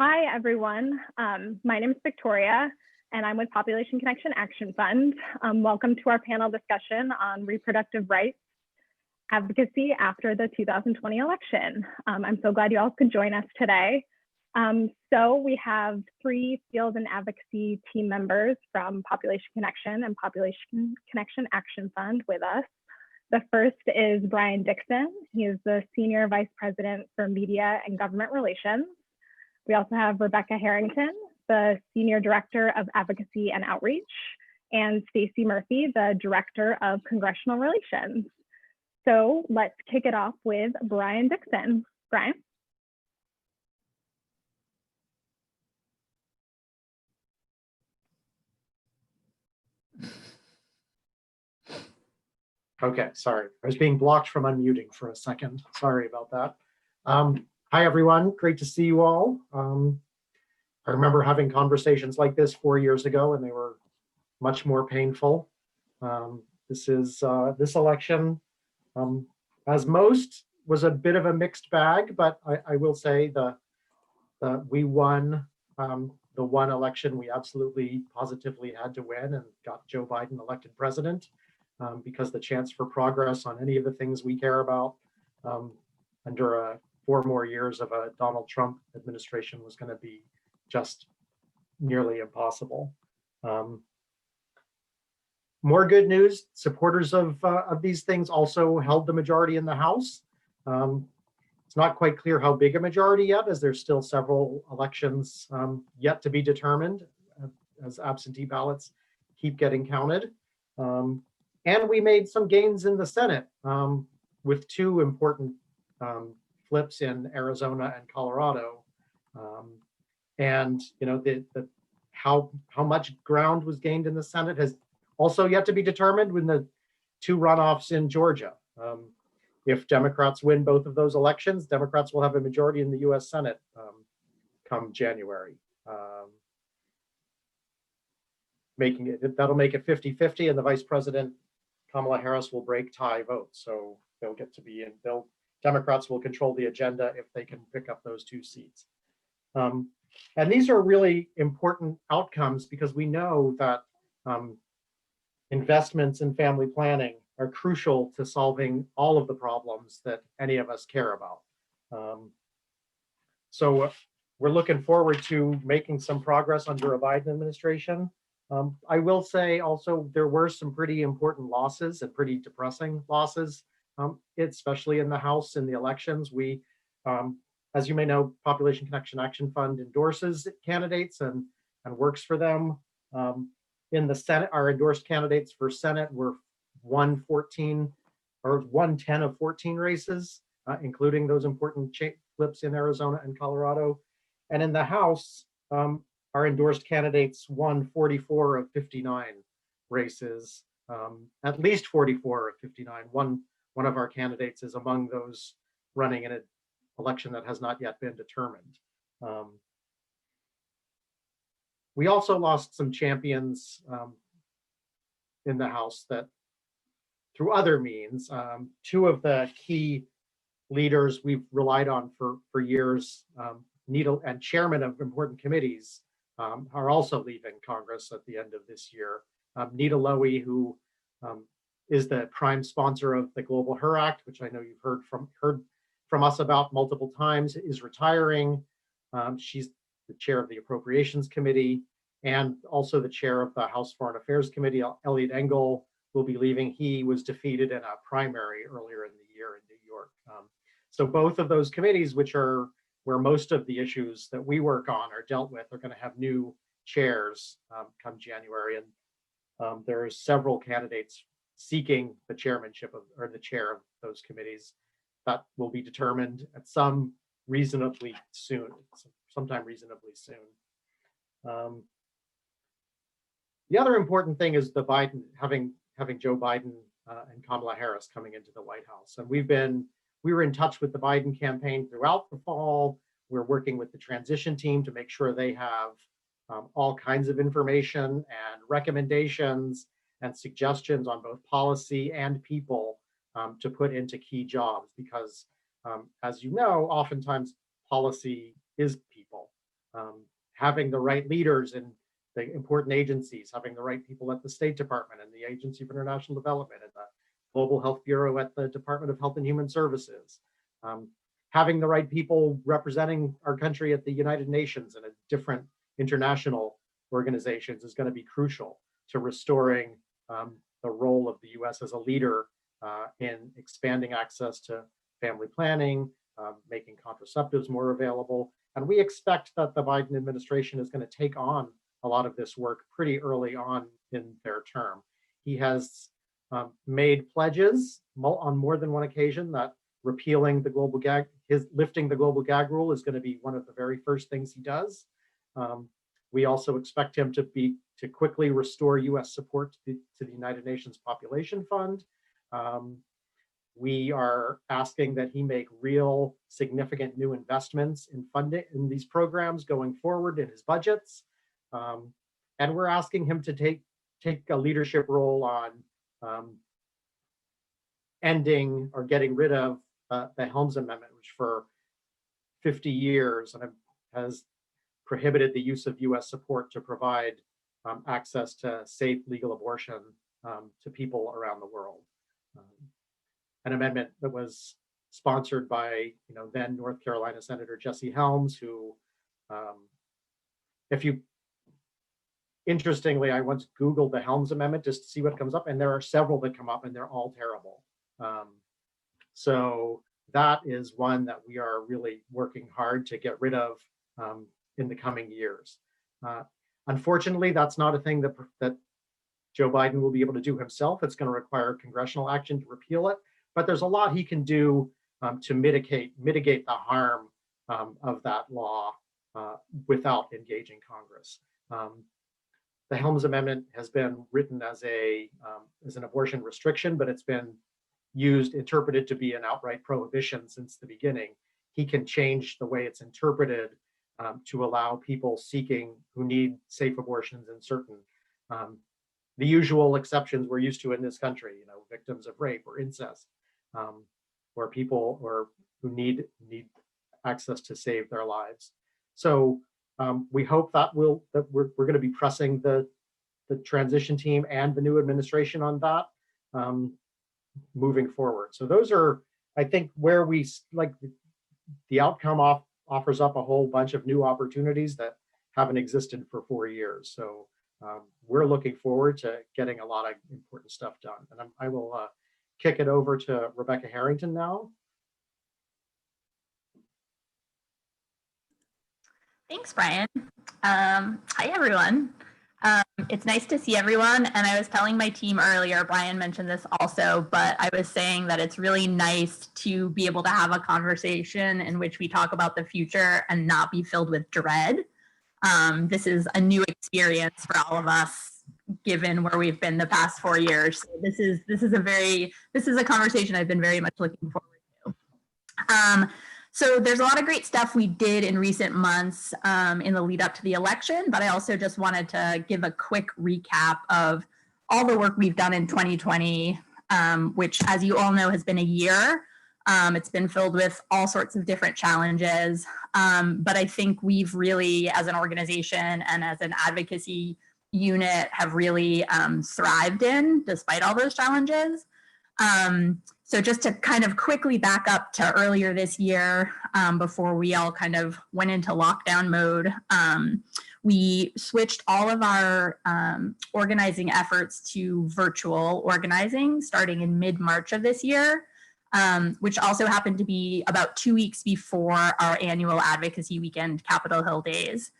Hi, everyone. My name is Victoria, and I'm with Population Connection Action Fund. Welcome to our panel discussion on reproductive rights advocacy after the 2020 election. I'm so glad you all could join us today. So we have three field and advocacy team members from Population Connection and Population Connection Action Fund with us. The first is Brian Dixon. He is the Senior Vice President for Media and Government Relations. We also have Rebecca Harrington, the Senior Director of Advocacy and Outreach, and Stacie Murphy, the Director of Congressional Relations. So let's kick it off with Brian Dixon. Brian? Okay, sorry. I was being blocked from unmuting for a second. Sorry about that. Hi, everyone. Great to see you all. I remember having conversations like this 4 years ago, and they were much more painful. This election, as most, was a bit of a mixed bag, but I will say we won the one election we absolutely positively had to win and got Joe Biden elected president. Because the chance for progress on any of the things we care about under 4 more years of a Donald Trump administration was going to be just nearly impossible. More good news, supporters of these things also held the majority in the House. It's not quite clear how big a majority yet, as there's still several elections yet to be determined as absentee ballots keep getting counted. And we made some gains in the Senate with 2 important flips in Arizona and Colorado. And you know, how much ground was gained in the Senate has also yet to be determined with the 2 runoffs in Georgia. If Democrats win both of those elections, Democrats will have a majority in the US Senate come January. That'll make it 50-50, and the Vice President Kamala Harris will break tie votes, so they'll get to be in. Democrats will control the agenda if they can pick up those 2 seats. And these are really important outcomes because we know that investments in family planning are crucial to solving all of the problems that any of us care about. So we're looking forward to making some progress under a Biden administration. I will say also there were some pretty important losses and pretty depressing losses, especially in the House in the elections. We, as you may know, Population Connection Action Fund endorses candidates and works for them. In the Senate, our endorsed candidates for Senate were 110 of 14 races, including those important flips in Arizona and Colorado. And in the House, our endorsed candidates won 44 of 59 races, at least 44 of 59. One of our candidates is among those running in an election that has not yet been determined. We also lost some champions in the House that, through other means, 2 of the key leaders we've relied on for years, and chairman of important committees, are also leaving Congress at the end of this year. Nita Lowey, who is the prime sponsor of the Global Her Act, which I know you've heard from us about multiple times, is retiring. She's the chair of the Appropriations Committee and also the chair of the House Foreign Affairs Committee. Eliot Engel will be leaving. He was defeated in a primary earlier in the year in New York. So both of those committees, which are where most of the issues that we work on are dealt with, are going to have new chairs come January. And there are several candidates seeking the chairmanship or the chair of those committees that will be determined at sometime reasonably soon. The other important thing is the Biden having Joe Biden and Kamala Harris coming into the White House. And we were in touch with the Biden campaign throughout the fall. We're working with the transition team to make sure they have all kinds of information and recommendations and suggestions on both policy and people to put into key jobs, because as you know, oftentimes policy is people. having the right leaders in the important agencies, having the right people at the State Department and the Agency for International Development and the Global Health Bureau at the Department of Health and Human Services, having the right people representing our country at the United Nations and at different international organizations is going to be crucial to restoring the role of the US as a leader in expanding access to family planning, making contraceptives more available. And we expect that the Biden administration is going to take on a lot of this work pretty early on in their term. He has made pledges on more than one occasion that repealing the global gag, lifting the global gag rule is going to be one of the very first things he does. We also expect him to quickly restore US support to the United Nations Population Fund. We are asking that he make real significant new investments in funding in these programs going forward in his budgets. And we're asking him to take a leadership role on ending or getting rid of the Helms Amendment, which for 50 years has prohibited the use of US support to provide access to safe legal abortion to people around the world. An amendment that was sponsored by then North Carolina Senator Jesse Helms, who, interestingly, I once Googled the Helms Amendment just to see what comes up, and there are several that come up, and they're all terrible. So that is one that we are really working hard to get rid of in the coming years. Unfortunately, that's not a thing that Joe Biden will be able to do himself. It's going to require congressional action to repeal it, but there's a lot he can do to mitigate the harm of that law without engaging Congress. The Helms Amendment has been written as an abortion restriction, but it's been interpreted to be an outright prohibition since the beginning. He can change the way it's interpreted to allow people who need safe abortions in certain, the usual exceptions we're used to in this country, victims of rape or incest, or people who need access to save their lives. So we hope that we're going to be pressing the transition team and the new administration on that moving forward. So those are, I think, where we like the outcome offers up a whole bunch of new opportunities that haven't existed for 4 years. So we're looking forward to getting a lot of important stuff done. And I will kick it over to Rebecca Harrington now. Thanks, Brian. Hi, everyone. It's nice to see everyone. And I was telling my team earlier, Brian mentioned this also, but I was saying that it's really nice to be able to have a conversation in which we talk about the future and not be filled with dread. This is a new experience for all of us, given where we've been the past 4 years. So this is a conversation I've been very much looking forward to. So there's a lot of great stuff we did in recent months in the lead up to the election, but I also just wanted to give a quick recap of all the work we've done in 2020, which, as you all know, has been a year. It's been filled with all sorts of different challenges, but I think we've really, as an organization and as an advocacy unit, have really thrived despite all those challenges. So just to kind of quickly back up to earlier this year, before we all kind of went into lockdown mode, we switched all of our organizing efforts to virtual organizing starting in mid-March of this year, which also happened to be about 2 weeks before our annual advocacy weekend, Capitol Hill Days,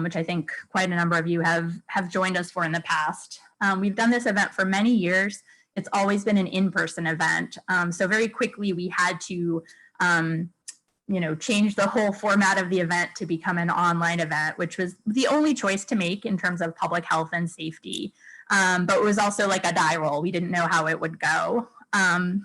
which I think quite a number of you have joined us for in the past. We've done this event for many years. It's always been an in-person event. So very quickly we had to, change the whole format of the event to become an online event, which was the only choice to make in terms of public health and safety. But it was also like a die roll. We didn't know how it would go. And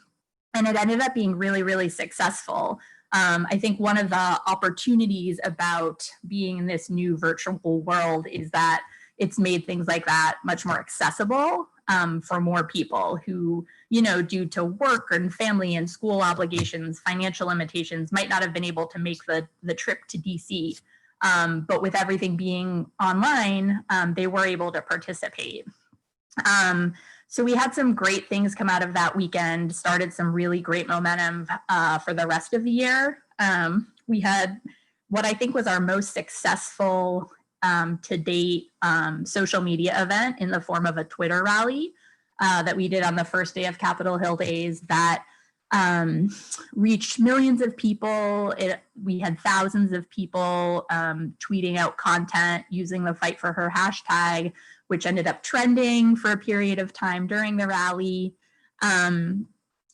it ended up being really, really successful. I think one of the opportunities about being in this new virtual world is that it's made things like that much more accessible for more people who, due to work and family and school obligations, financial limitations, might not have been able to make the trip to DC. But with everything being online, they were able to participate. So we had some great things come out of that weekend, started some really great momentum for the rest of the year. We had what I think was our most successful to date social media event in the form of a Twitter rally that we did on the first day of Capitol Hill Days that reached millions of people. We had thousands of people tweeting out content using the Fight for Her hashtag, which ended up trending for a period of time during the rally.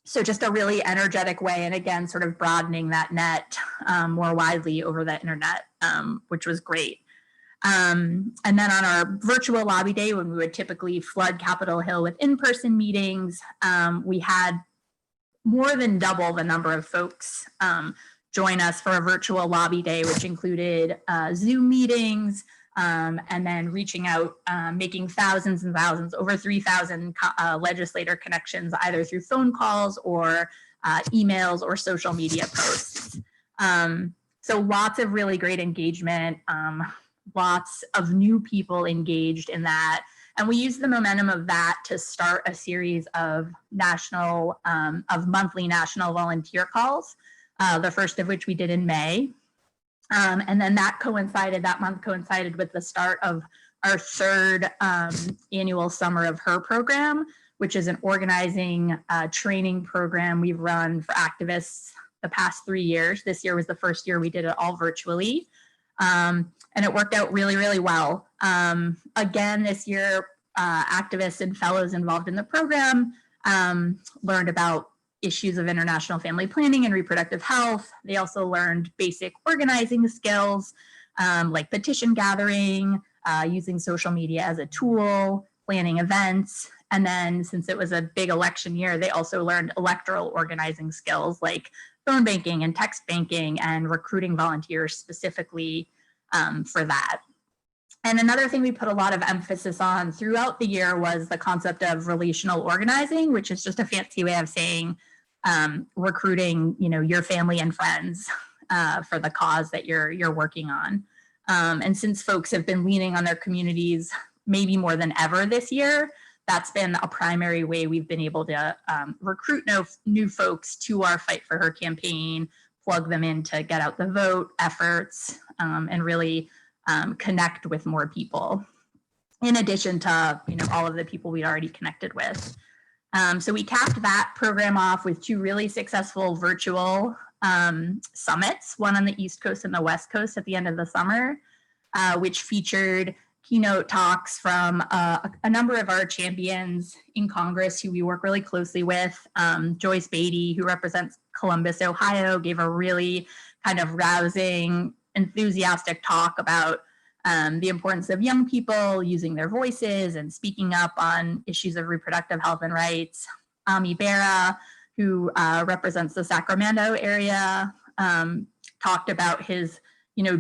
So just a really energetic way, and again, sort of broadening that net more widely over the internet, which was great. And then on our virtual lobby day, when we would typically flood Capitol Hill with in-person meetings, we had more than double the number of folks join us for a virtual lobby day, which included Zoom meetings, and then reaching out, making thousands and thousands, over 3,000 legislator connections, either through phone calls or emails or social media posts. So lots of really great engagement, lots of new people engaged in that. And we used the momentum of that to start a series of monthly national volunteer calls, the first of which we did in May. And then that month coincided with the start of our third annual Summer of Her program, which is an organizing training program we've run for activists the past 3 years. This year was the first year we did it all virtually. And it worked out really, really well. Again, this year, activists and fellows involved in the program learned about issues of international family planning and reproductive health. They also learned basic organizing skills like petition gathering, using social media as a tool, planning events. And then since it was a big election year, they also learned electoral organizing skills like phone banking and text banking and recruiting volunteers specifically for that. And another thing we put a lot of emphasis on throughout the year was the concept of relational organizing, which is just a fancy way of saying recruiting, your family and friends for the cause that you're working on. And since folks have been leaning on their communities maybe more than ever this year, that's been a primary way we've been able to recruit new folks to our Fight for Her campaign, plug them into Get Out the Vote efforts, and really connect with more people, in addition to all of the people we already connected with. So we capped that program off with 2 really successful virtual summits, one on the East Coast and the West Coast at the end of the summer, which featured keynote talks from a number of our champions in Congress who we work really closely with. Joyce Beatty, who represents Columbus, Ohio, gave a really kind of rousing, enthusiastic talk about the importance of young people using their voices and speaking up on issues of reproductive health and rights. Ami Bera, who represents the Sacramento area, talked about his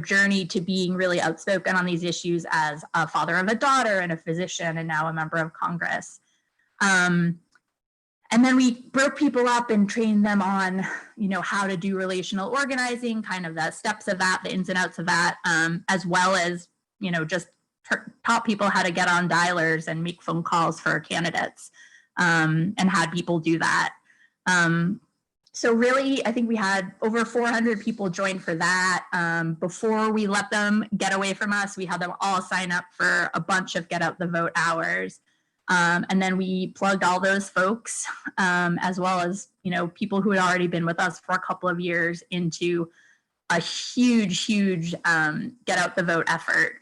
journey to being really outspoken on these issues as a father of a daughter and a physician and now a member of Congress. And then we broke people up and trained them on, how to do relational organizing, kind of the steps of that, the ins and outs of that, as well as, just taught people how to get on dialers and make phone calls for candidates, and had people do that. So really, I think we had over 400 people join for that. Before we let them get away from us, we had them all sign up for a bunch of Get Out the Vote hours. And then we plugged all those folks, as well as, people who had already been with us for a couple of years into a huge Get Out the Vote effort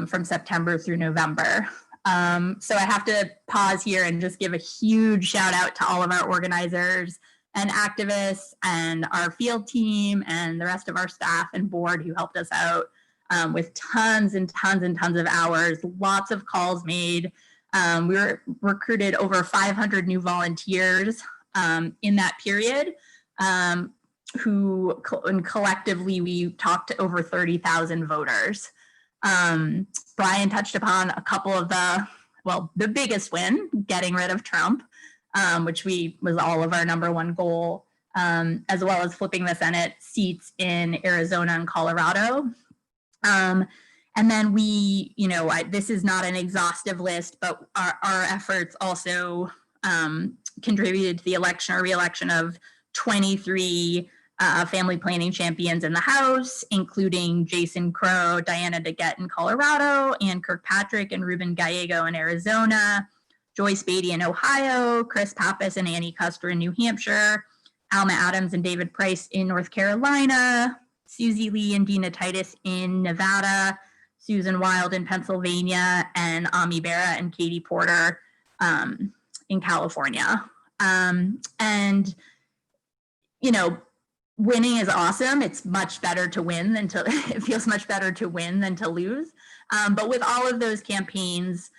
from September through November. So I have to pause here and just give a huge shout out to all of our organizers and activists and our field team and the rest of our staff and board who helped us out with tons and tons of hours, lots of calls made. We recruited over 500 new volunteers in that period, and collectively we talked to over 30,000 voters. Brian touched upon a couple of the biggest win, getting rid of Trump, which was all of our #1 goal, as well as flipping the Senate seats in Arizona and Colorado. And then we, this is not an exhaustive list, but our efforts also contributed to the election or re-election of 23 family planning champions in the House, including Jason Crow, Diana DeGette in Colorado, Ann Kirkpatrick and Ruben Gallego in Arizona, Joyce Beatty in Ohio, Chris Pappas and Annie Custer in New Hampshire, Alma Adams and David Price in North Carolina, Susie Lee and Dina Titus in Nevada, Susan Wild in Pennsylvania, and Ami Berra and Katie Porter in California. Winning is awesome. It's much better to win than to, it feels much better to win than to lose. But with all of those campaigns,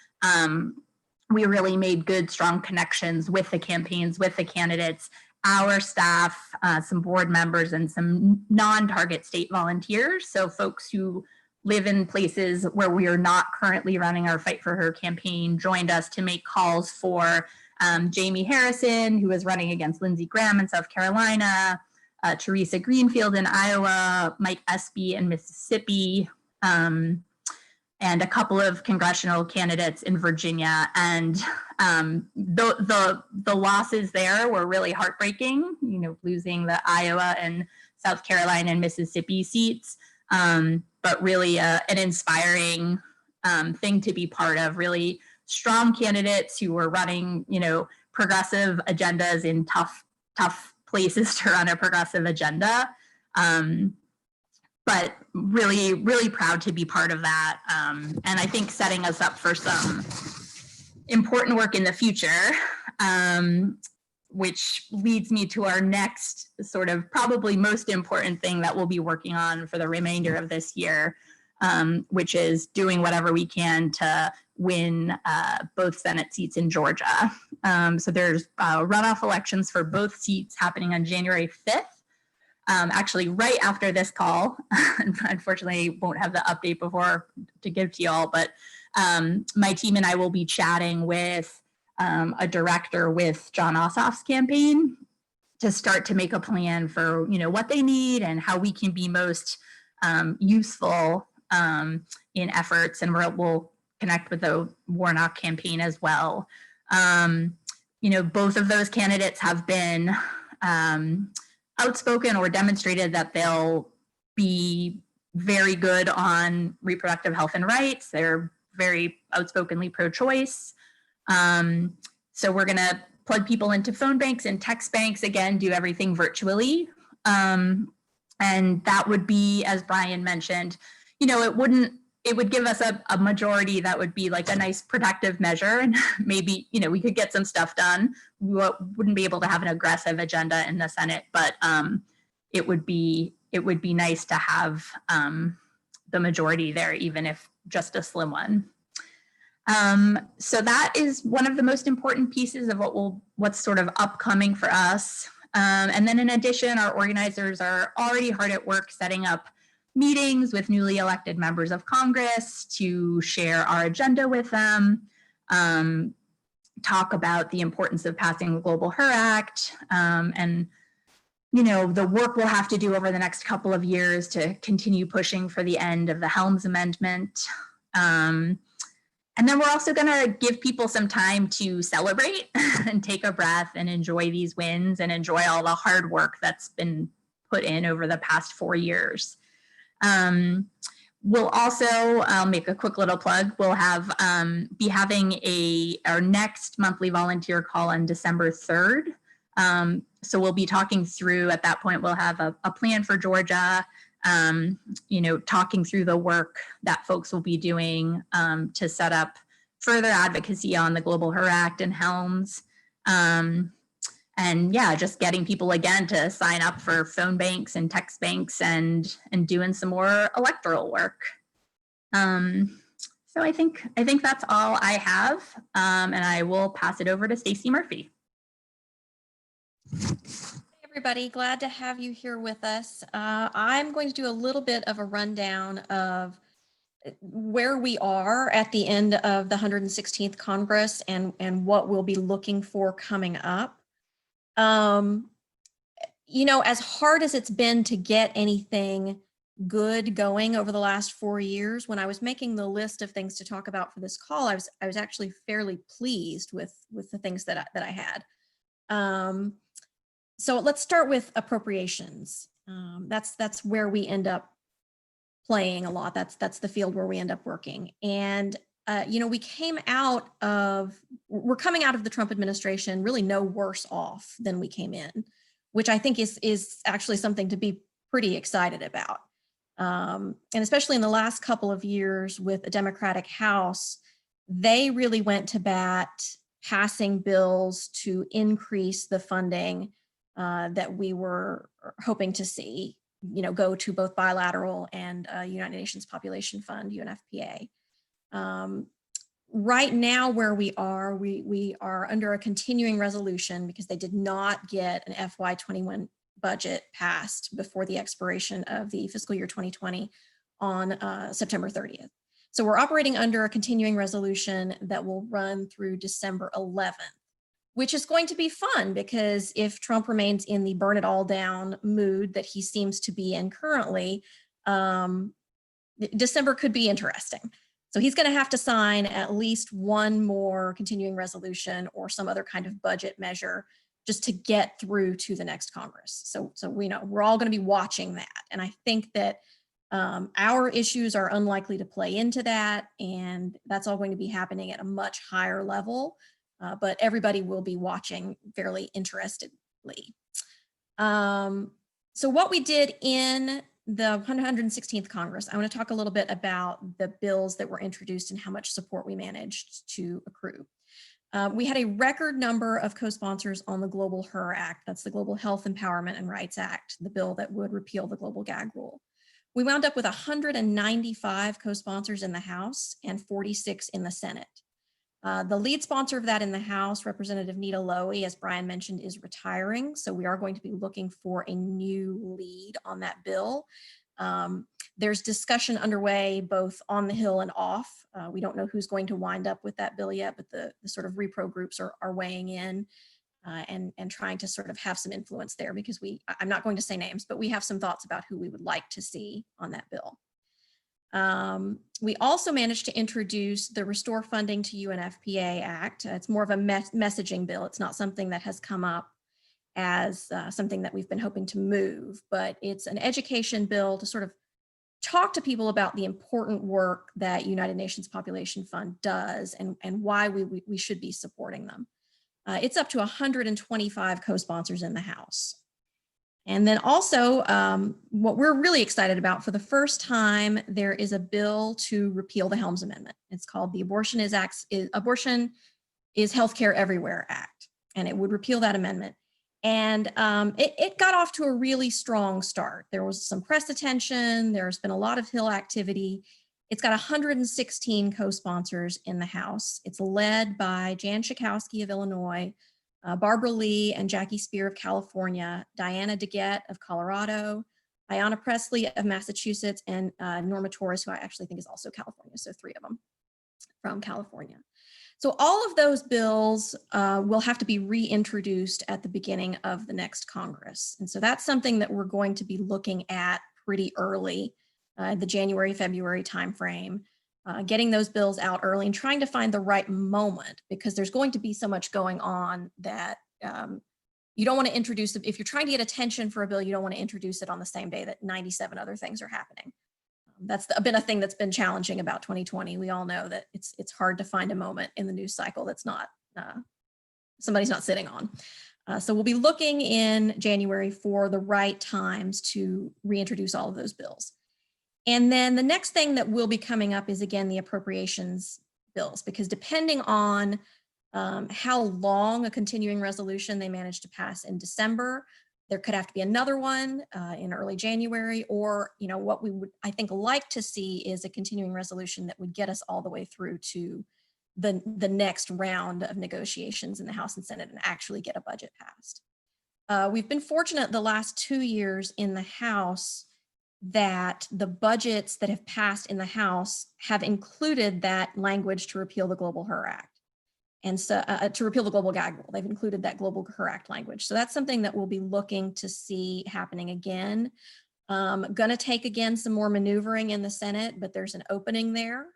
we really made good, strong connections with the campaigns, with the candidates, our staff, some board members, and some non-target state volunteers. So folks who live in places where we are not currently running our Fight for Her campaign joined us to make calls for Jamie Harrison, who is running against Lindsey Graham in South Carolina, Teresa Greenfield in Iowa, Mike Espy in Mississippi, and a couple of congressional candidates in Virginia. And the losses there were really heartbreaking, losing the Iowa and South Carolina and Mississippi seats, but really an inspiring thing to be part of. Really strong candidates who were running, progressive agendas in tough places to run a progressive agenda. But really, really proud to be part of that. And I think setting us up for some important work in the future, which leads me to our next sort of probably most important thing that we'll be working on for the remainder of this year, which is doing whatever we can to win both Senate seats in Georgia. So there's runoff elections for both seats happening on January 5th. Actually, right after this call. Unfortunately, won't have the update before to give to y'all, but my team and I will be chatting with a director with John Ossoff's campaign to start to make a plan for what they need and how we can be most useful in efforts, and we'll connect with the Warnock campaign as well. Both of those candidates have been outspoken or demonstrated that they'll be very good on reproductive health and rights. They're very outspokenly pro-choice. So we're going to plug people into phone banks and text banks, again, do everything virtually. And that would be, as Brian mentioned, it would give us a majority that would be like a nice productive measure, and maybe we could get some stuff done. We wouldn't be able to have an aggressive agenda in the Senate, but it would be nice to have the majority there, even if just a slim one. So that is one of the most important pieces of what's sort of upcoming for us. And then in addition, our organizers are already hard at work setting up meetings with newly elected members of Congress to share our agenda with them, talk about the importance of passing the Global Her Act, and the work we'll have to do over the next couple of years to continue pushing for the end of the Helms Amendment. And then we're also going to give people some time to celebrate and take a breath and enjoy these wins and enjoy all the hard work that's been put in over the past 4 years. We'll also, I'll make a quick little plug, we'll have be having our next monthly volunteer call on December 3rd. So we'll be talking through, at that point, we'll have a plan for Georgia, talking through the work that folks will be doing to set up further advocacy on the Global Her Act and Helms. And yeah, just getting people again to sign up for phone banks and text banks and doing some more electoral work. So I think that's all I have, and I will pass it over to Stacie Murphy. Hey everybody, glad to have you here with us. I'm going to do a little bit of a rundown of where we are at the end of the 116th Congress and what we'll be looking for coming up. As hard as it's been to get anything good going over the last 4 years. When I was making the list of things to talk about for this call, I was actually fairly pleased with the things that I had. So let's start with appropriations. That's where we end up playing a lot. That's the field where we end up working. And you know, we're coming out of the Trump administration really no worse off than we came in, which I think is actually something to be pretty excited about. And especially in the last couple of years with a Democratic House, they really went to bat passing bills to increase the funding that we were hoping to see, you know, go to both bilateral and United Nations Population Fund, UNFPA. Right now where we are under a continuing resolution because they did not get an FY21 budget passed before the expiration of the fiscal year 2020 on September 30th. So we're operating under a continuing resolution that will run through December 11th, which is going to be fun because if Trump remains in the burn it all down mood that he seems to be in currently, December could be interesting. So he's going to have to sign at least one more continuing resolution or some other kind of budget measure just to get through to the next Congress. So we know we're all going to be watching that. And I think that our issues are unlikely to play into that. And that's all going to be happening at a much higher level. But everybody will be watching fairly interestedly. So what we did in the 116th Congress, I want to talk a little bit about the bills that were introduced and how much support we managed to accrue. We had a record number of co-sponsors on the Global HER Act. That's the Global Health Empowerment and Rights Act, the bill that would repeal the global gag rule. We wound up with 195 co-sponsors in the House and 46 in the Senate. The lead sponsor of that in the House, Representative Nita Lowey, as Brian mentioned, is retiring. So we are going to be looking for a new lead on that bill. There's discussion underway both on the Hill and off. We don't know who's going to wind up with that bill yet, but the sort of repro groups are weighing in and trying to sort of have some influence there because I'm not going to say names, but we have some thoughts about who we would like to see on that bill. We also managed to introduce the Restore Funding to UNFPA Act. It's more of a messaging bill. It's not something that has come up as something that we've been hoping to move, but it's an education bill to sort of talk to people about the important work that United Nations Population Fund does and why we should be supporting them. It's up to 125 co-sponsors in the House. And then also, what we're really excited about, for the first time, there is a bill to repeal the Helms Amendment. It's called the Abortion is Healthcare Everywhere Act, and it would repeal that amendment. And it got off to a really strong start. There was some press attention. There's been a lot of Hill activity. It's got 116 co-sponsors in the House. It's led by Jan Schakowsky of Illinois, Barbara Lee and Jackie Spear of California, Diana DeGette of Colorado, Ayanna Presley of Massachusetts, and Norma Torres, who I actually think is also California, so 3 of them from California. So all of those bills will have to be reintroduced at the beginning of the next Congress. And so that's something that we're going to be looking at pretty early, the January, February timeframe. Getting those bills out early and trying to find the right moment because there's going to be so much going on that you don't want to introduce it. If you're trying to get attention for a bill, you don't want to introduce it on the same day that 97 other things are happening. That's been a thing that's been challenging about 2020. We all know that it's hard to find a moment in the news cycle that's not, somebody's not sitting on. So we'll be looking in January for the right times to reintroduce all of those bills. And then the next thing that will be coming up is, again, the appropriations bills, because depending on how long a continuing resolution they manage to pass in December, there could have to be another one in early January, or, you know, what we would, I think, like to see is a continuing resolution that would get us all the way through to the next round of negotiations in the House and Senate and actually get a budget passed. We've been fortunate the last 2 years in the House that the budgets that have passed in the House have included that language to repeal the Global HER Act. And so to repeal the global gag rule, they've included that Global HER Act language. So that's something that we'll be looking to see happening again. Going to take again some more maneuvering in the Senate, but there's an opening there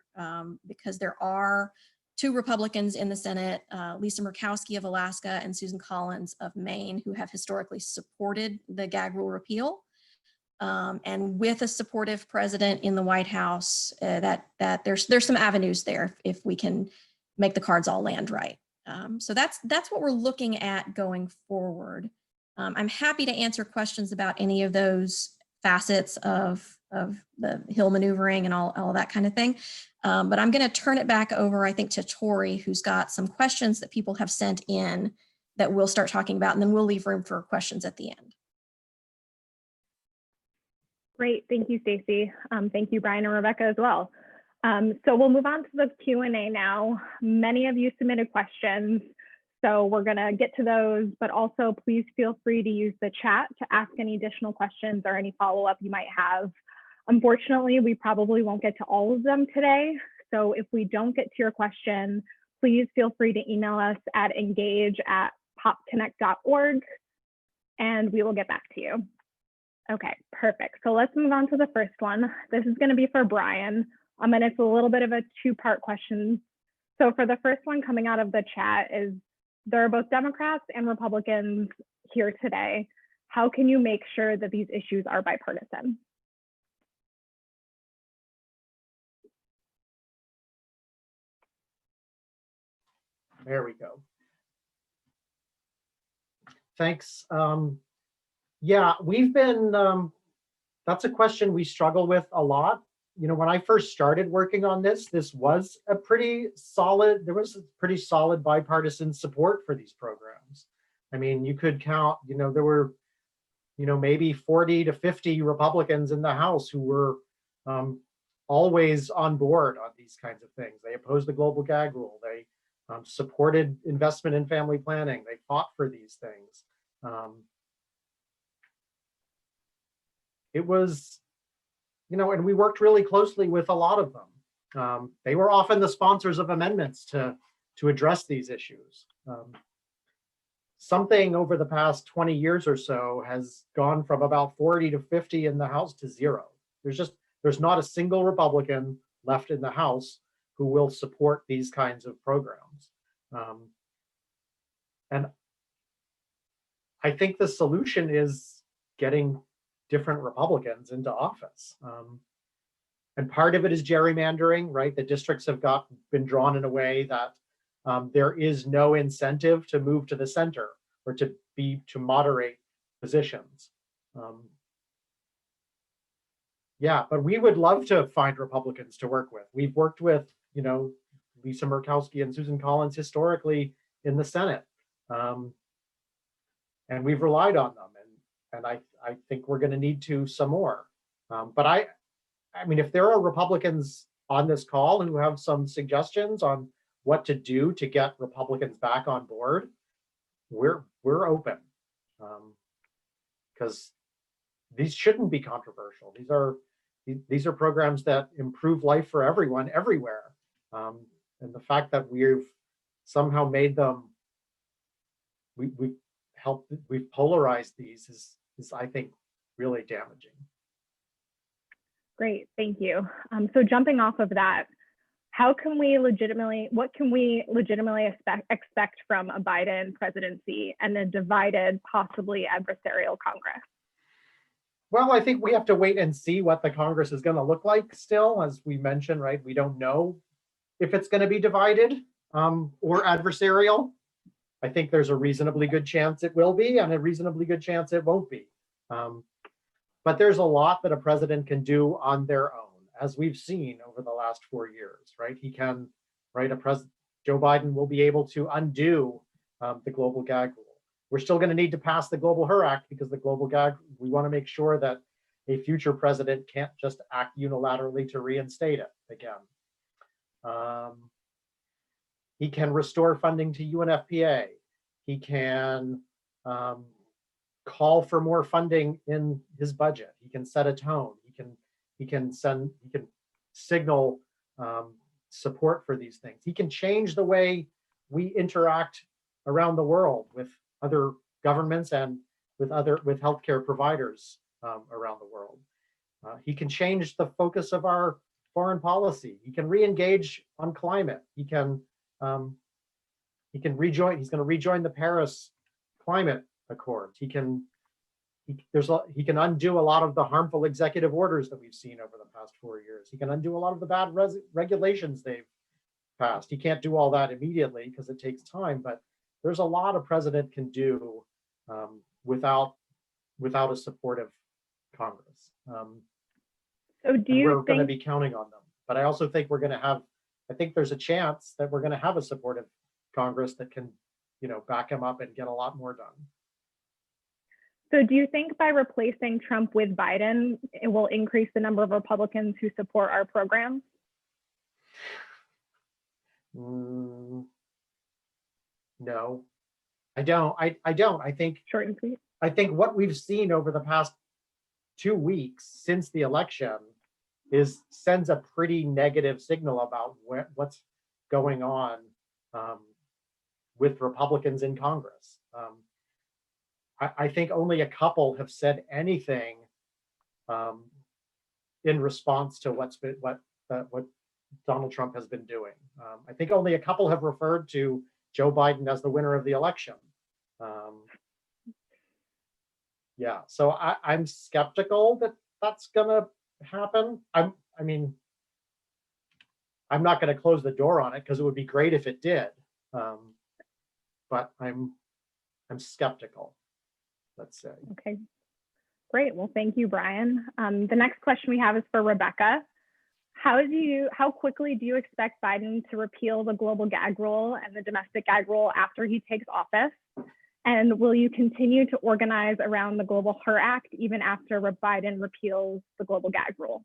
because there are 2 Republicans in the Senate, Lisa Murkowski of Alaska and Susan Collins of Maine, who have historically supported the Gag Rule repeal. And with a supportive president in the White House, that there's some avenues there if we can make the cards all land right. So that's what we're looking at going forward. I'm happy to answer questions about any of those facets of the Hill maneuvering and all that kind of thing. But I'm going to turn it back over, I think, to Tori, who's got some questions that people have sent in that we'll start talking about, and then we'll leave room for questions at the end. Great, thank you, Stacie. Thank you, Brian and Rebecca as well. So we'll move on to the Q&A now. Many of you submitted questions, so we're gonna get to those, but also please feel free to use the chat to ask any additional questions or any follow-up you might have. Unfortunately, we probably won't get to all of them today. So if we don't get to your question, please feel free to email us at engage@popconnect.org and we will get back to you. Okay, perfect. So let's move on to the first one. This is going to be for Brian. And it's a little bit of a 2-part question. So for the first one coming out of the chat is, there are both Democrats and Republicans here today. How can you make sure that these issues are bipartisan? There we go. Thanks. Yeah, we've been, that's a question we struggle with a lot. You know, when I first started working on this was a pretty solid, there was a pretty solid bipartisan support for these programs. I mean, you could count, you know, there were, you know, maybe 40 to 50 Republicans in the House who were always on board on these kinds of things. They opposed the global gag rule. They supported investment in family planning. They fought for these things. It was, you know, and we worked really closely with a lot of them. They were often the sponsors of amendments to address these issues. Something over the past 20 years or so has gone from about 40 to 50 in the House to 0. There's not a single Republican left in the House who will support these kinds of programs. And I think the solution is getting different Republicans into office. And part of it is gerrymandering, right? The districts have been drawn in a way that there is no incentive to move to the center or to moderate positions. Yeah, but we would love to find Republicans to work with. We've worked with, you know, Lisa Murkowski and Susan Collins historically in the Senate. And we've relied on them. And I think we're going to need to some more. But I mean, if there are Republicans on this call who have some suggestions on what to do to get Republicans back on board, we're open. Because these shouldn't be controversial. These are programs that improve life for everyone, everywhere. And the fact that we've somehow made them, we've polarized these is I think really damaging. Great, thank you. So jumping off of that, what can we legitimately expect from a Biden presidency and a divided, possibly adversarial Congress? Well, I think we have to wait and see what the Congress is going to look like still. As we mentioned, right, we don't know if it's going to be divided or adversarial. I think there's a reasonably good chance it will be and a reasonably good chance it won't be. But there's a lot that a president can do on their own, as we've seen over the last 4 years, right? He can, right, Joe Biden will be able to undo the global gag rule. We're still going to need to pass the Global HER Act because the global gag, we want to make sure that a future president can't just act unilaterally to reinstate it again. He can restore funding to UNFPA. He can call for more funding in his budget. He can set a tone. He can signal support for these things. He can change the way we interact around the world with other governments and with healthcare providers around the world. He can change the focus of our foreign policy. He can re-engage on climate. He can rejoin. He's going to rejoin the Paris Climate Accord. He can undo a lot of the harmful executive orders that we've seen over the past 4 years. He can undo a lot of the bad regulations they've passed. He can't do all that immediately because it takes time, but there's a lot a president can do without a supportive Congress. So do you we're think going to be counting on them? But I also think I think there's a chance that we're going to have a supportive Congress that can, back him up and get a lot more done. So do you think by replacing Trump with Biden, it will increase the number of Republicans who support our programs? No, I don't. I don't. I think Short and sweet. I think what we've seen over the past 2 weeks since the election sends a pretty negative signal about what's going on with Republicans in Congress. I think only a couple have said anything in response to what Donald Trump has been doing. I think only a couple have referred to Joe Biden as the winner of the election. Yeah, so I'm skeptical that that's gonna happen. I'm not gonna close the door on it because it would be great if it did. But I'm skeptical, let's say. Okay, great. Well, thank you, Brian. The next question we have is for Rebecca. How quickly do you expect Biden to repeal the global gag rule and the domestic gag rule after he takes office? And will you continue to organize around the Global HER Act even after Biden repeals the global gag rule?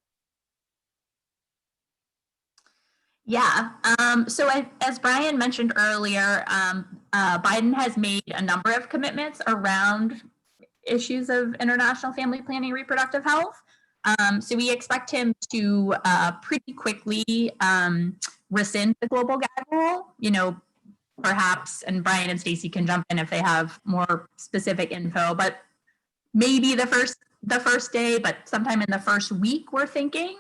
Yeah, so as Brian mentioned earlier, Biden has made a number of commitments around issues of international family planning, reproductive health. So we expect him to pretty quickly rescind the global gag rule, perhaps, and Brian and Stacie can jump in if they have more specific info, but maybe the first day, but sometime in the first week, we're thinking.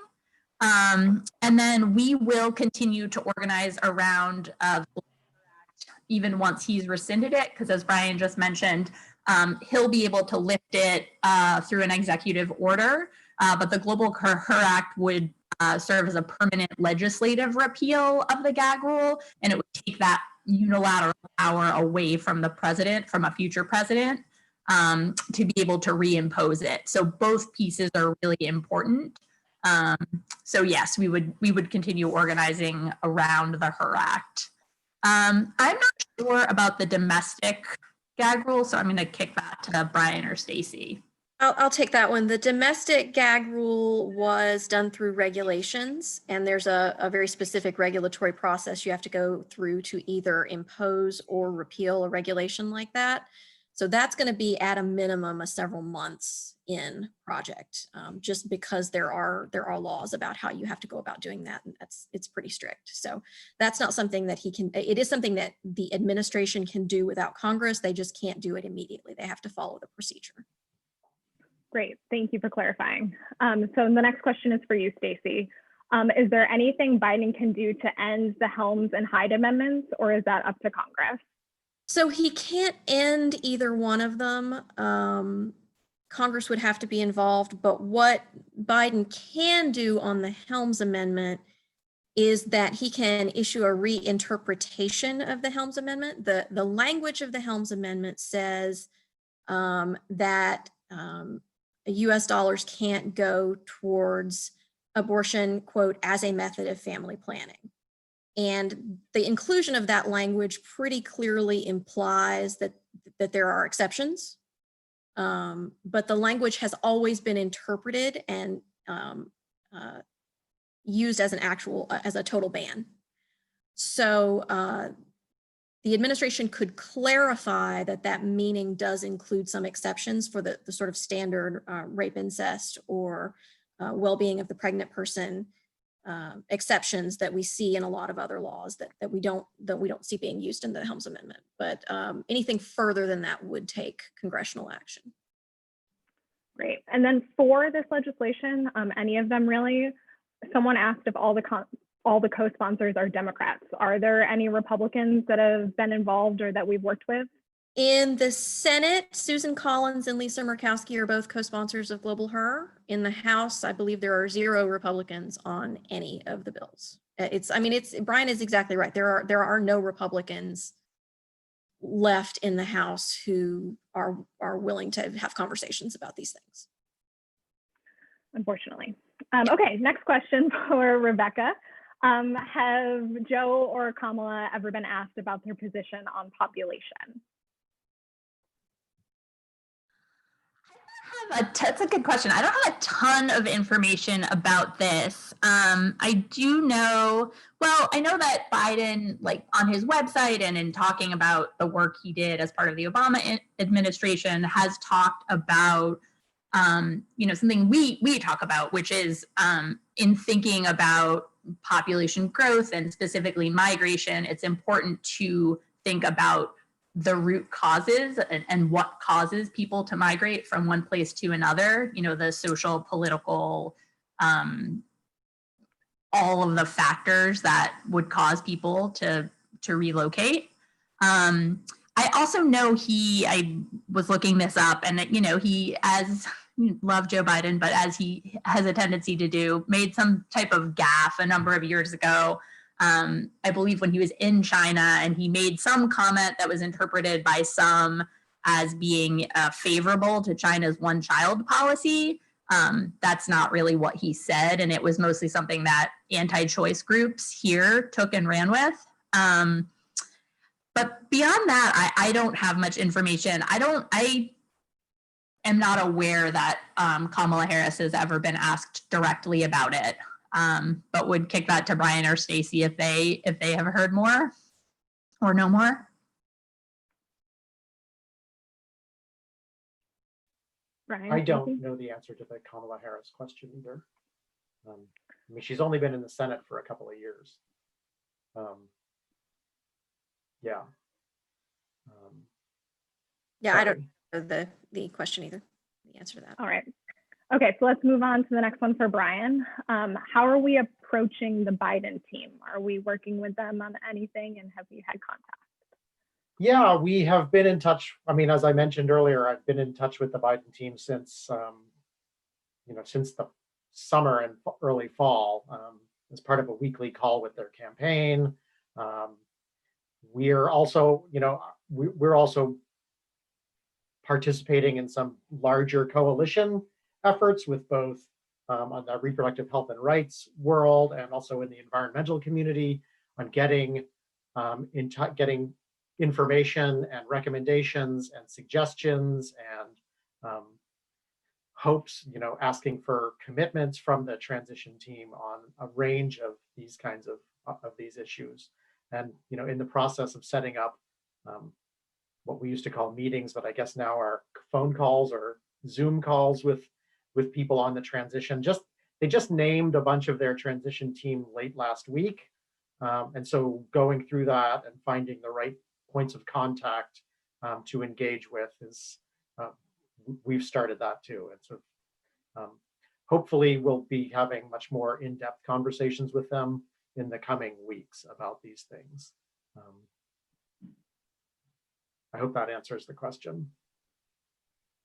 And then we will continue to organize around even once he's rescinded it, because as Brian just mentioned, he'll be able to lift it through an executive order, but the Global HER Act would serve as a permanent legislative repeal of the gag rule, and it would take that unilateral power away from the president, from a future president, to be able to reimpose it. So both pieces are really important. So yes, we would continue organizing around the HER Act. I'm not sure about the domestic gag rule, so I'm going to kick that to Brian or Stacie. I'll take that one. The domestic gag rule was done through regulations, and there's a very specific regulatory process you have to go through to either impose or repeal a regulation like that. So that's going to be at a minimum a several months in project, just because there are laws about how you have to go about doing that, and it's pretty strict. So that's not something that he can. It is something that the administration can do without Congress. They just can't do it immediately. They have to follow the procedure. Great, thank you for clarifying. So the next question is for you, Stacie. Is there anything Biden can do to end the Helms and Hyde amendments, or is that up to Congress? So he can't end either one of them. Congress would have to be involved, but what Biden can do on the Helms amendment is that he can issue a reinterpretation of the Helms amendment. The language of the Helms amendment says that US dollars can't go towards abortion, quote, as a method of family planning. And the inclusion of that language pretty clearly implies that there are exceptions, but the language has always been interpreted and used as as a total ban. So the administration could clarify that meaning does include some exceptions for the sort of standard rape, incest, or well-being of the pregnant person exceptions that we see in a lot of other laws that we don't see being used in the Helms Amendment. But anything further than that would take congressional action. Great. And then for this legislation, any of them really, someone asked if all the co-sponsors are Democrats. Are there any Republicans that have been involved or that we've worked with? In the Senate, Susan Collins and Lisa Murkowski are both co-sponsors of Global Her. In the House, I believe there are 0 Republicans on any of the bills. Brian is exactly right. There are no Republicans left in the House who are willing to have conversations about these things. Unfortunately. Okay, next question for Rebecca. Have Joe or Kamala ever been asked about their position on population? That's a good question. I don't have a ton of information about this. I do know, well, I know that Biden, like on his website and in talking about the work he did as part of the Obama administration, has talked about, something we talk about, which is in thinking about population growth and specifically migration, it's important to think about the root causes and what causes people to migrate from one place to another, the social, political, all of the factors that would cause people to relocate. I also know I was looking this up, and he, as love Joe Biden, but as he has a tendency to do, made some type of gaffe a number of years ago. I believe when he was in China, and he made some comment that was interpreted by some as being favorable to China's one-child policy. That's not really what he said, and it was mostly something that anti-choice groups here took and ran with. But beyond that, I don't have much information. I am not aware that Kamala Harris has ever been asked directly about it. But would kick that to Brian or Stacie if they have heard more or know more. Brian, I don't know the answer to the Kamala Harris question either. She's only been in the Senate for a couple of years. Yeah. I don't know the question either, the answer to that. All right. Okay, so let's move on to the next one for Brian. How are we approaching the Biden team? Are we working with them on anything, and have you had contact? Yeah, we have been in touch. As I mentioned earlier, I've been in touch with the Biden team since, since the summer and early fall, as part of a weekly call with their campaign. We're also, we're also participating in some larger coalition efforts with both on the reproductive health and rights world, and also in the environmental community, on getting getting information and recommendations and suggestions and hopes, asking for commitments from the transition team on a range of these kinds of these issues. And in the process of setting up what we used to call meetings, but I guess now are phone calls or Zoom calls with people on the transition. They just named a bunch of their transition team late last week. And so going through that and finding the right points of contact to engage with is, we've started that too. And so hopefully we'll be having much more in-depth conversations with them in the coming weeks about these things. I hope that answers the question.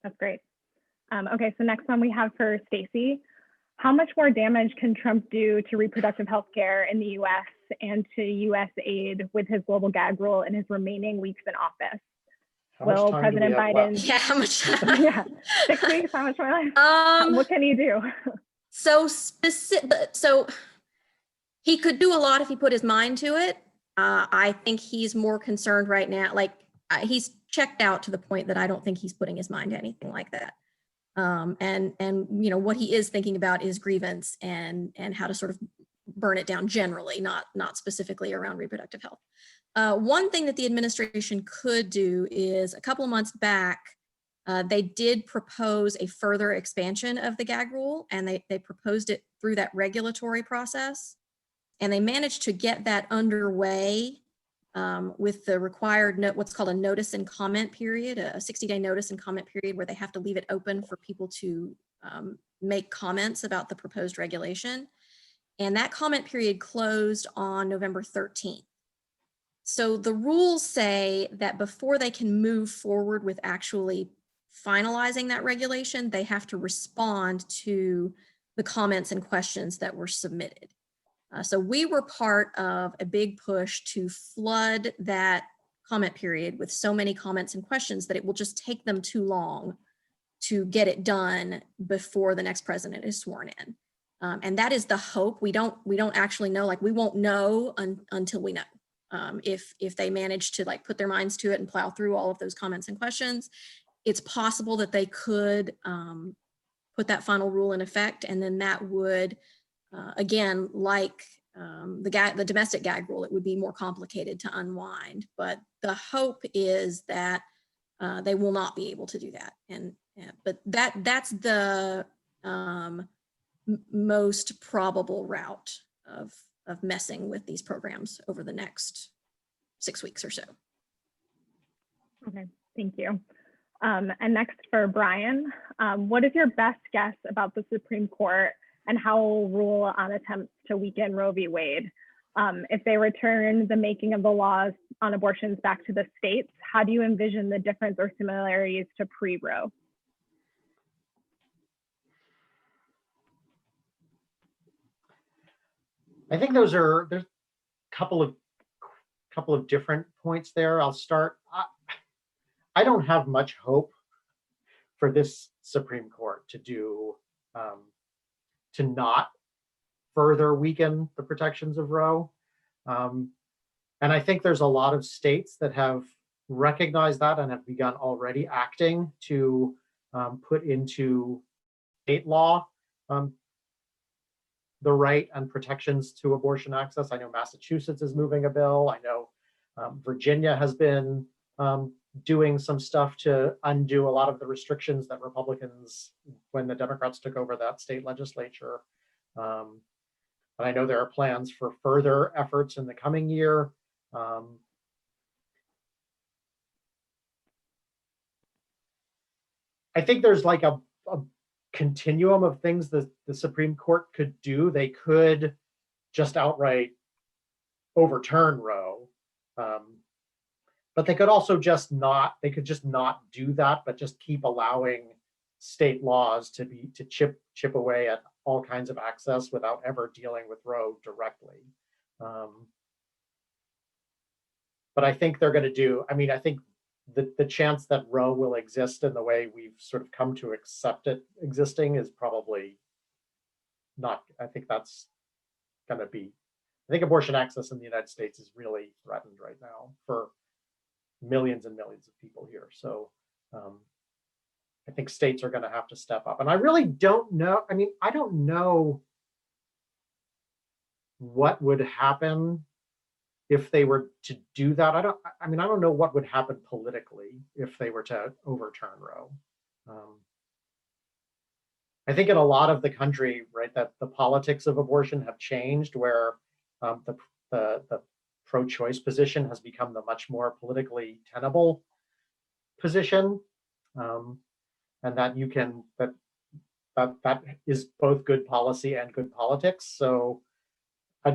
That's great. Okay, so next one we have for Stacie. How much more damage can Trump do to reproductive health care in the US and to US aid with his global gag rule in his remaining weeks in office? Will President Biden? Yeah, how much time? Yeah, 6 weeks, how much more life? What can he do? So he could do a lot if he put his mind to it. I think he's more concerned right now. He's checked out to the point that I don't think he's putting his mind to anything like that. And what he is thinking about is grievance and how to sort of burn it down generally, not specifically around reproductive health. One thing that the administration could do is, a couple of months back, they did propose a further expansion of the gag rule, and they proposed it through that regulatory process. And they managed to get that underway with the required what's called a notice and comment period, a 60-day notice and comment period where they have to leave it open for people to make comments about the proposed regulation. And that comment period closed on November 13th. So the rules say that before they can move forward with actually finalizing that regulation, they have to respond to the comments and questions that were submitted. So we were part of a big push to flood that comment period with so many comments and questions that it will just take them too long to get it done before the next president is sworn in. And that is the hope. We don't actually know, like we won't know until we know. If they manage to like put their minds to it and plow through all of those comments and questions, it's possible that they could put that final rule in effect, and then that would, again, like the domestic gag rule, it would be more complicated to unwind. But the hope is that they will not be able to do that. But that's the most probable route of messing with these programs over the next 6 weeks or so. Okay, thank you. And next for Brian, what is your best guess about the Supreme Court and how it will rule on attempts to weaken Roe v. Wade? If they return the making of the laws on abortions back to the states, how do you envision the difference or similarities to pre-Roe? I think there's a couple of different points there. I'll start. I don't have much hope for this Supreme Court to do to not further weaken the protections of Roe. And I think there's a lot of states that have recognized that and have begun already acting to put into state law the right and protections to abortion access. I know Massachusetts is moving a bill. I know Virginia has been doing some stuff to undo a lot of the restrictions that Republicans, when the Democrats took over that state legislature. And I know there are plans for further efforts in the coming year. I think there's like a continuum of things that the Supreme Court could do. They could just outright overturn Roe, but they could also just not do that, but just keep allowing state laws to chip away at all kinds of access without ever dealing with Roe directly. But I think they're going to do, I mean, I think the chance that Roe will exist in the way we've sort of come to accept it existing is probably not. I think that's going to be, I think abortion access in the United States is really threatened right now for millions and millions of people here. So I think states are going to have to step up. And I really don't know. I mean, I don't know what would happen if they were to do that. I don't know what would happen politically if they were to overturn Roe. I think in a lot of the country, right, that the politics of abortion have changed, where the pro-choice position has become the much more politically tenable position, and that you can that is both good policy and good politics. So I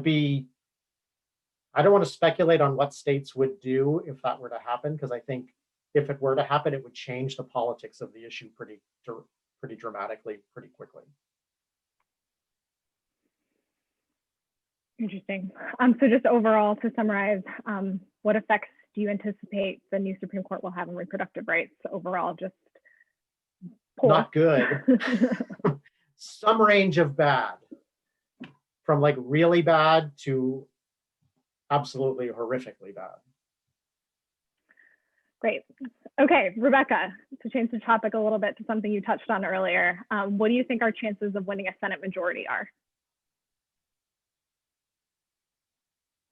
don't want to speculate on what states would do if that were to happen, because I think if it were to happen, it would change the politics of the issue pretty dramatically, pretty quickly. Interesting. So just overall, to summarize, what effects do you anticipate the new Supreme Court will have on reproductive rights overall? Just poor. Not good. Some range of bad, from like really bad to absolutely horrifically bad. Great. Okay, Rebecca, to change the topic a little bit to something you touched on earlier, what do you think our chances of winning a Senate majority are?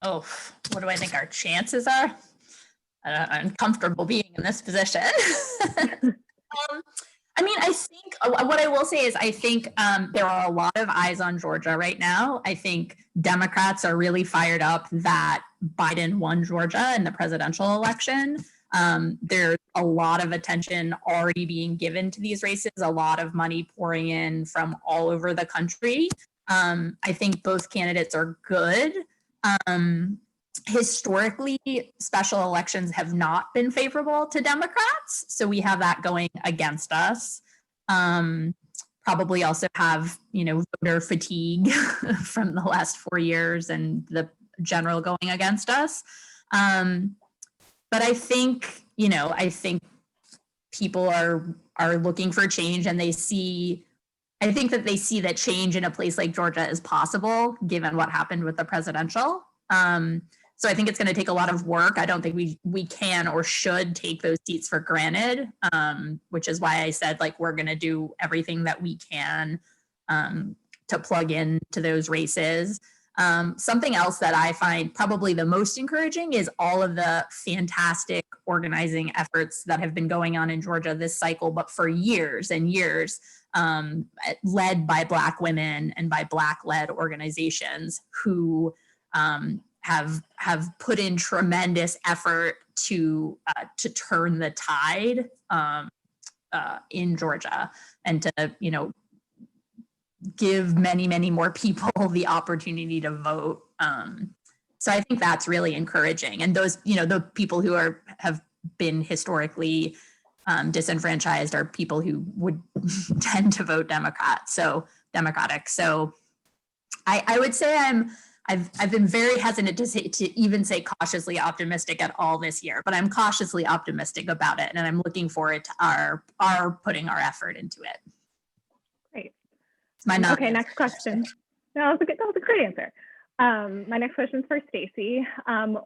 Oh, what do I think our chances are? I'm uncomfortable being in this position. I mean, I think what I will say is I think there are a lot of eyes on Georgia right now. I think Democrats are really fired up that Biden won Georgia in the presidential election. There's a lot of attention already being given to these races, a lot of money pouring in from all over the country. I think both candidates are good. Historically, special elections have not been favorable to Democrats, so we have that going against us. Probably also have, voter fatigue from the last 4 years and the general going against us. But I think, I think people are looking for change, and I think that they see that change in a place like Georgia is possible, given what happened with the presidential. So I think it's going to take a lot of work. I don't think we can or should take those seats for granted, which is why I said, we're going to do everything that we can to plug into those races. Something else that I find probably the most encouraging is all of the fantastic organizing efforts that have been going on in Georgia this cycle, but for years and years, led by Black women and by Black-led organizations who have put in tremendous effort to turn the tide in Georgia and to give many, many more people the opportunity to vote. So I think that's really encouraging. And those, the people who have been historically disenfranchised are people who would tend to vote Democratic. So I would say I've been very hesitant to even say cautiously optimistic at all this year, but I'm cautiously optimistic about it, and I'm looking forward to our putting our effort into it. Great. Okay, next question. No, that was a great answer. My next question is for Stacie.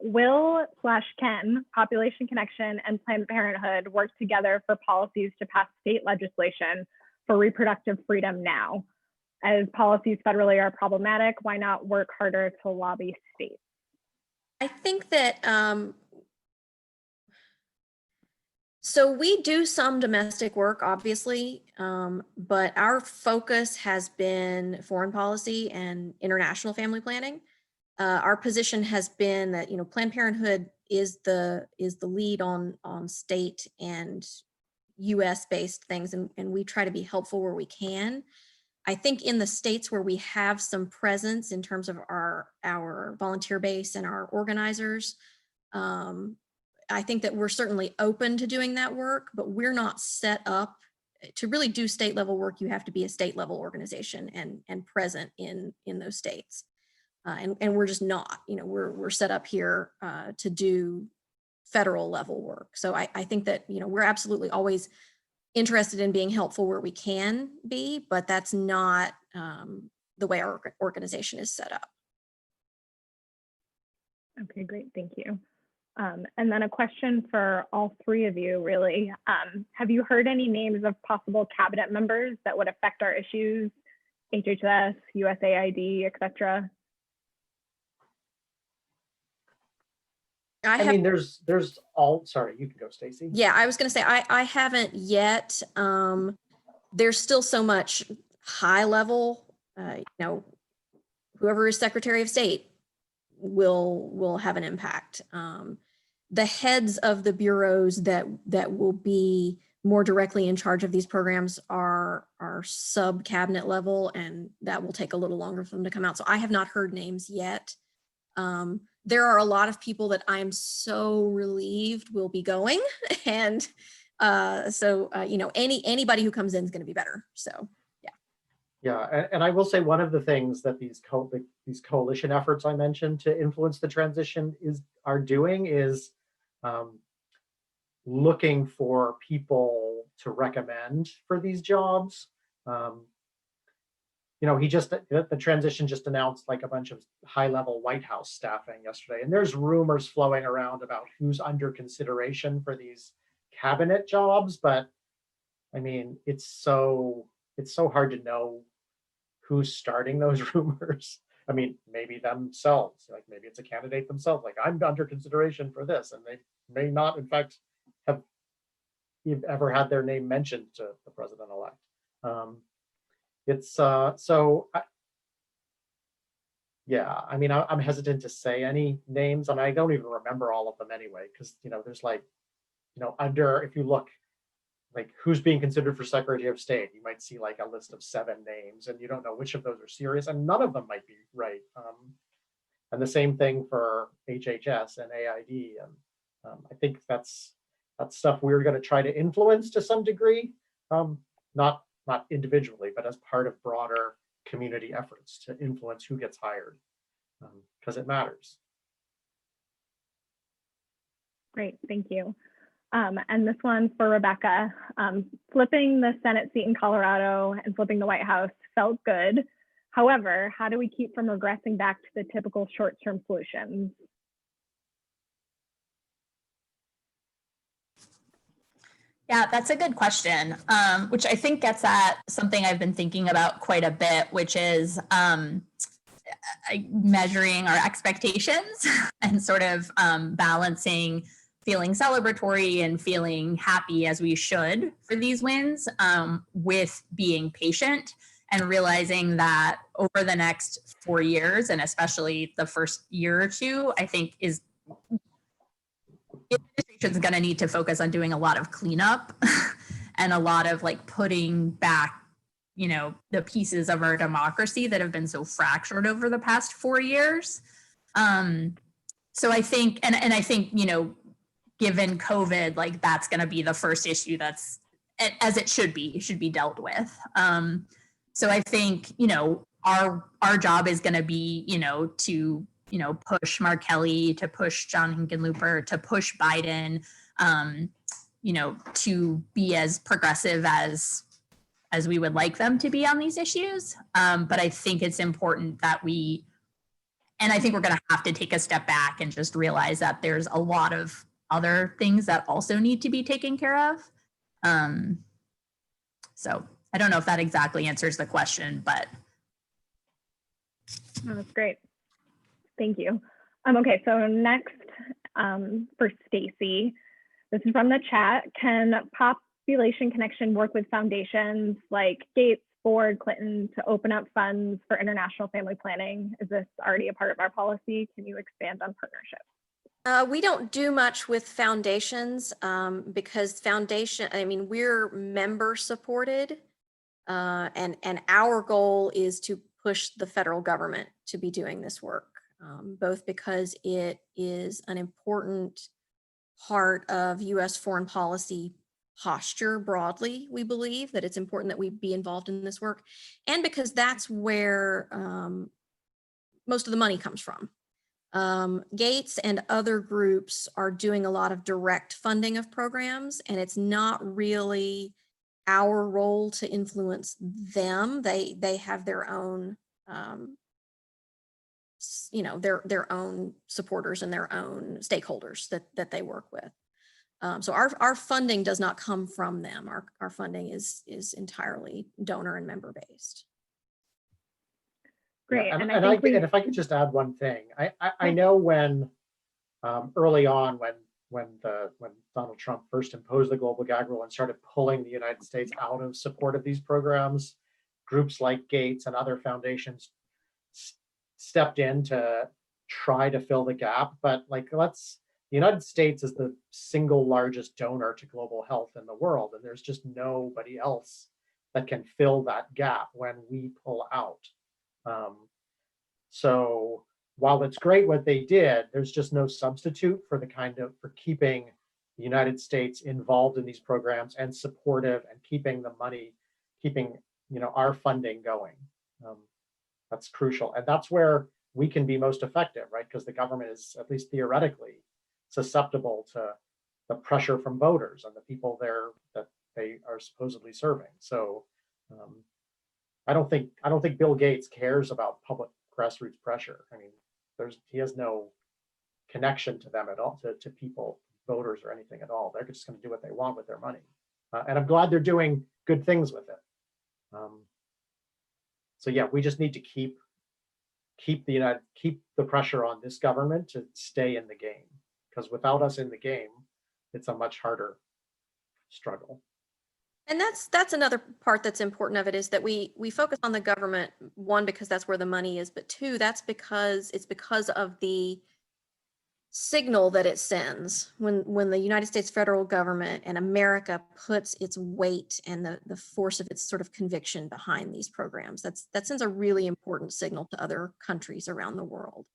Will/can Population Connection and Planned Parenthood work together for policies to pass state legislation for reproductive freedom now? As policies federally are problematic, why not work harder to lobby states? I think that, so we do some domestic work, obviously, but our focus has been foreign policy and international family planning. Our position has been that, Planned Parenthood is the lead on state and US based things, and we try to be helpful where we can. I think in the states where we have some presence in terms of our volunteer base and our organizers, I think that we're certainly open to doing that work, but we're not set up to really do state level work. You have to be a state level organization and present in those states. And we're just not, we're set up here to do federal level work. So I think that, we're absolutely always interested in being helpful where we can be, but that's not the way our organization is set up. Okay, great, thank you. And then a question for all three of you, really. Have you heard any names of possible cabinet members that would affect our issues, HHS, USAID, et cetera? I mean, there's all, sorry, you can go, Stacie. Yeah, I was going to say, I haven't yet. There's still so much high level, whoever is Secretary of State will have an impact. The heads of the bureaus that will be more directly in charge of these programs are sub cabinet level, and that will take a little longer for them to come out. So I have not heard names yet. There are a lot of people that I'm so relieved will be going, and anybody who comes in is going to be better. So yeah. Yeah, and I will say one of the things that these coalition efforts I mentioned to influence the transition are doing is looking for people to recommend for these jobs. The transition just announced a bunch of high-level White House staffing yesterday, and there's rumors flowing around about who's under consideration for these cabinet jobs. But I mean, it's so hard to know who's starting those rumors. I mean, maybe themselves, maybe it's a candidate themselves, I'm under consideration for this, and they may not, in fact, have you've ever had their name mentioned to the president-elect. Yeah, I mean, I'm hesitant to say any names, and I don't even remember all of them anyway, because there's like, if you look like who's being considered for Secretary of State, you might see like a list of 7 names, and you don't know which of those are serious, and none of them might be right. And the same thing for HHS and AID, and I think that's stuff we're going to try to influence to some degree, not individually, but as part of broader community efforts to influence who gets hired, because it matters. Great, thank you. And this one's for Rebecca. Flipping the Senate seat in Colorado and flipping the White House felt good. However, how do we keep from regressing back to the typical short-term solutions? Yeah, that's a good question, which I think gets at something I've been thinking about quite a bit, which is measuring our expectations and sort of balancing feeling celebratory and feeling happy as we should for these wins with being patient and realizing that over the next 4 years, and especially the first year or two, I think is administration is going to need to focus on doing a lot of cleanup and a lot of like putting back, the pieces of our democracy that have been so fractured over the past 4 years. So I think, and I think, given COVID, like that's going to be the first issue that's, as it should be dealt with. So I think, our job is going to be, to push Mark Kelly, to push John Hickenlooper, to push Biden, to be as progressive as we would like them to be on these issues. But I think it's important that and I think we're going to have to take a step back and just realize that there's a lot of other things that also need to be taken care of. So I don't know if that exactly answers the question, but. Oh, that's great. Thank you. Okay, so next for Stacie, this is from the chat. Can Population Connection work with foundations like Gates, Ford, Clinton to open up funds for international family planning? Is this already a part of our policy? Can you expand on partnerships? We don't do much with foundations because we're member supported and our goal is to push the federal government to be doing this work, both because it is an important part of US foreign policy posture broadly. We believe that it's important that we be involved in this work, and because that's where most of the money comes from. Gates and other groups are doing a lot of direct funding of programs, and it's not really our role to influence them. They have their own, their own supporters and their own stakeholders that they work with. So our funding does not come from them. Our funding is entirely donor and member based. Great. Yeah, and if I could just add one thing, I know when early on when Donald Trump first imposed the global gag rule and started pulling the United States out of support of these programs, groups like Gates and other foundations stepped in to try to fill the gap. But the United States is the single largest donor to global health in the world, and there's just nobody else that can fill that gap when we pull out. So while it's great what they did, there's just no substitute for for keeping the United States involved in these programs and supportive and keeping the money, keeping our funding going. That's crucial, and that's where we can be most effective, right? Because the government is, at least theoretically, susceptible to the pressure from voters and the people that they are supposedly serving. So I don't think Bill Gates cares about public grassroots pressure. I mean, he has no connection to them at all, to people, voters, or anything at all. They're just going to do what they want with their money, and I'm glad they're doing good things with it. So yeah, we just need to keep the pressure on this government to stay in the game, because without us in the game, it's a much harder struggle. And that's another part that's important of it, is that we focus on the government, one, because that's where the money is, but two, that's because it's because of the signal that it sends when the United States federal government and America puts its weight and the force of its sort of conviction behind these programs. That sends a really important signal to other countries around the world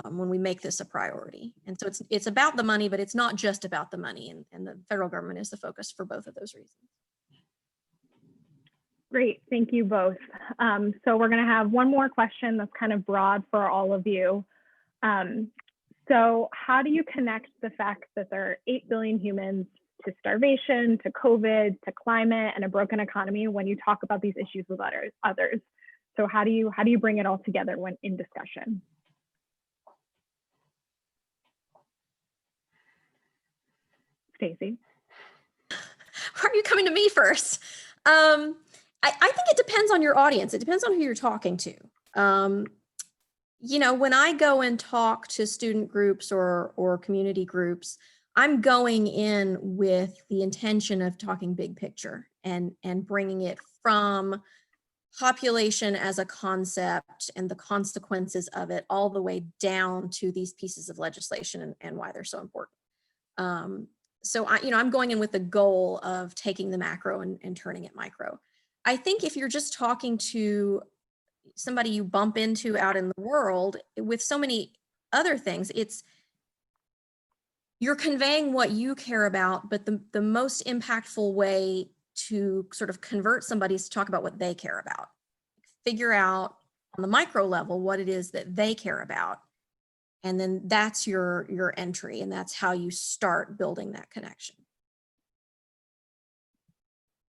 when we make this a priority. And so it's about the money, but it's not just about the money, and the federal government is the focus for both of those reasons. Great, thank you both. So we're going to have one more question that's kind of broad for all of you. So how do you connect the fact that there are 8 billion humans to starvation, to COVID, to climate, and a broken economy when you talk about these issues with others? So how do you bring it all together when in discussion? Stacie? Why are you coming to me first? I think it depends on your audience. It depends on who you're talking to. You know, when I go and talk to student groups or community groups, I'm going in with the intention of talking big picture and bringing it from population as a concept and the consequences of it all the way down to these pieces of legislation and why they're so important. So I'm going in with the goal of taking the macro and turning it micro. I think if you're just talking to somebody you bump into out in the world with so many other things, you're conveying what you care about, but the most impactful way to sort of convert somebody is to talk about what they care about. Figure out on the micro level what it is that they care about. And then that's your entry, and that's how you start building that connection.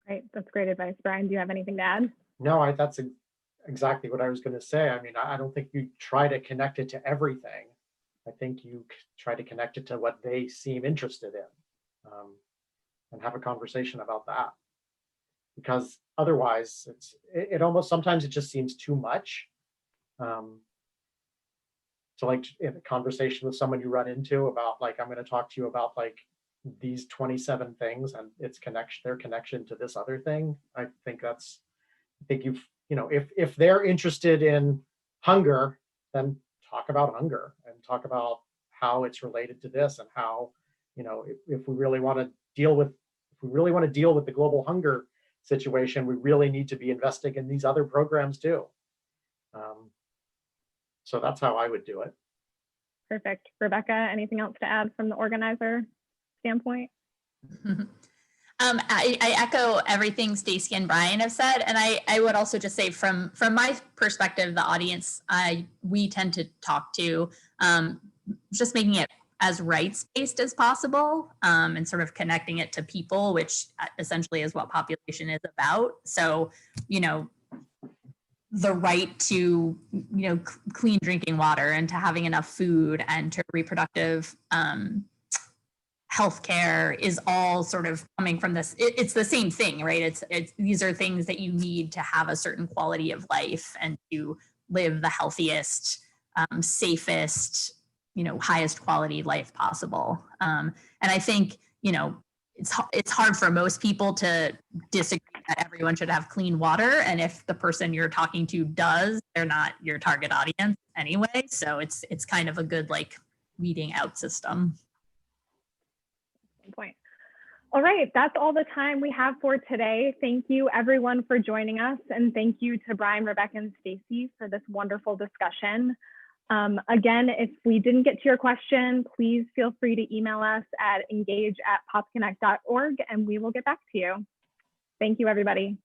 Great, that's great advice. Brian, do you have anything to add? No, that's exactly what I was going to say. I mean, I don't think you try to connect it to everything. I think you try to connect it to what they seem interested in, and have a conversation about that. Because otherwise, it almost sometimes it just seems too much. So like in a conversation with someone you run into about like, I'm going to talk to you about like these 27 things and their connection to this other thing. I think if they're interested in hunger, then talk about hunger and talk about how it's related to this, and how, if we really want to deal with the global hunger situation, we really need to be investing in these other programs too. So that's how I would do it. Perfect. Rebecca, anything else to add from the organizer standpoint? I echo everything Stacie and Brian have said, and I would also just say from my perspective, the audience we tend to talk to, just making it as rights-based as possible, and sort of connecting it to people, which essentially is what population is about. So, the right to, clean drinking water, and to having enough food, and to reproductive healthcare is all sort of coming from this. It's the same thing, right? These are things that you need to have a certain quality of life and to live the healthiest, safest, highest quality life possible. And I think, it's hard for most people to disagree that everyone should have clean water. And if the person you're talking to does, they're not your target audience anyway. So it's kind of a good like weeding out system. Point. All right, that's all the time we have for today. Thank you everyone for joining us, and thank you to Brian, Rebecca, and Stacie for this wonderful discussion. Again, if we didn't get to your question, please feel free to email us at engage@popconnect.org, and we will get back to you. Thank you, everybody.